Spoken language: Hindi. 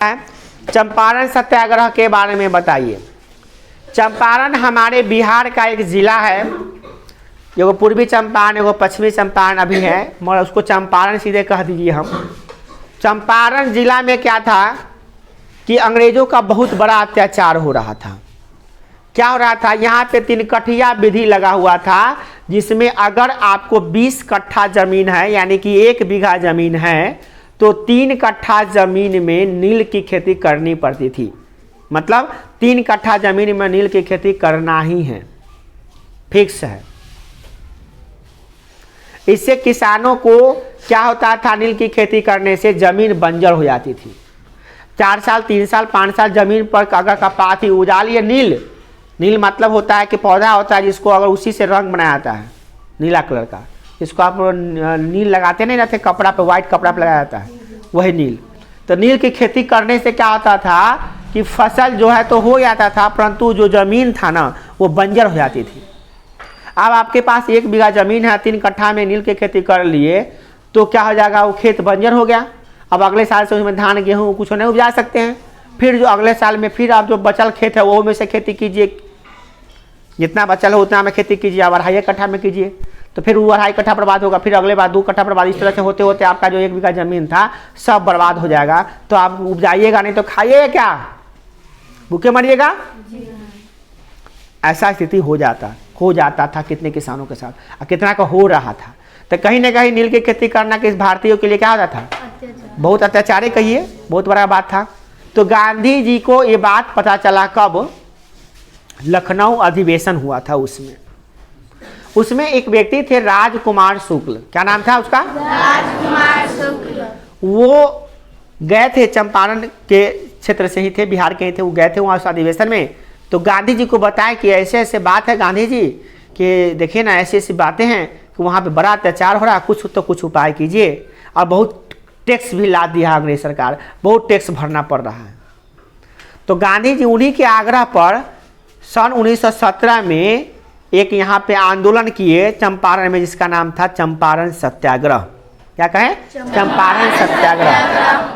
चंपारण सत्याग्रह के बारे में बताइए। चंपारण हमारे बिहार का एक जिला है, एगो पूर्वी चंपारण एगो पश्चिमी चंपारण अभी है, मगर उसको चंपारण सीधे कह दीजिए हम। चंपारण जिला में क्या था कि अंग्रेजों का बहुत बड़ा अत्याचार हो रहा था। क्या हो रहा था, यहाँ पे 3 कठिया विधि लगा हुआ था, जिसमें अगर आपको 20 कट्ठा जमीन है यानी कि 1 बीघा जमीन है तो 3 कट्ठा जमीन में नील की खेती करनी पड़ती थी। मतलब 3 कट्ठा जमीन में नील की खेती करना ही है, फिक्स है। इससे किसानों को क्या होता था, नील की खेती करने से जमीन बंजर हो जाती थी। 4 साल 3 साल 5 साल जमीन पर अगर कपास ही उगा लिए, नील मतलब होता है कि पौधा होता है जिसको अगर उसी से रंग बनाया जाता है नीला कलर का, इसको आप नील लगाते नहीं रहते कपड़ा पे, वाइट कपड़ा पे लगाया जाता है, वही नील। तो नील की खेती करने से क्या होता था कि फसल जो है तो हो जाता था, परंतु जो जमीन था ना वो बंजर हो जाती थी। अब आपके पास 1 बीघा जमीन है, 3 कट्ठा में नील की खेती कर लिए तो क्या हो जाएगा, वो खेत बंजर हो गया। अब अगले साल से उसमें धान गेहूँ कुछ नहीं उपजा सकते हैं। फिर जो अगले साल में फिर आप जो बचल खेत है वो में से खेती कीजिए, जितना बचल हो उतना में खेती कीजिए। अब 2.5 कट्ठा में कीजिए तो फिर वो 2.5 कट्ठा बर्बाद होगा, फिर अगले बार 2 कट्ठा बर्बाद। इस तरह से होते होते आपका जो 1 बीघा जमीन था सब बर्बाद हो जाएगा। तो आप उपजाइएगा नहीं तो खाइएगा क्या, भूखे मरिएगा। ऐसा स्थिति हो जाता था कितने किसानों के साथ, और कितना का हो रहा था। तो कहीं ना कहीं नील की खेती करना किस भारतीयों के लिए क्या होता था, बहुत अत्याचार कहिए, बहुत बड़ा बात था। तो गांधी जी को ये बात पता चला कब, लखनऊ अधिवेशन हुआ था। उसमें एक व्यक्ति थे राजकुमार शुक्ल, क्या नाम था उसका, राजकुमार शुक्ल। वो गए थे, चंपारण के क्षेत्र से ही थे, बिहार के ही थे, वो गए थे वहाँ उस अधिवेशन में। तो गांधी जी को बताया कि ऐसे ऐसे बात है गांधी जी, कि देखिए ना ऐसी ऐसी बातें हैं कि वहाँ पे बड़ा अत्याचार हो रहा है, कुछ उपाय कीजिए। और बहुत टैक्स भी ला दिया अंग्रेज सरकार, बहुत टैक्स भरना पड़ रहा है। तो गांधी जी उन्हीं के आग्रह पर सन 1917 में एक यहाँ पे आंदोलन किए चंपारण में, जिसका नाम था चंपारण सत्याग्रह। क्या कहें, चंपारण सत्याग्रह।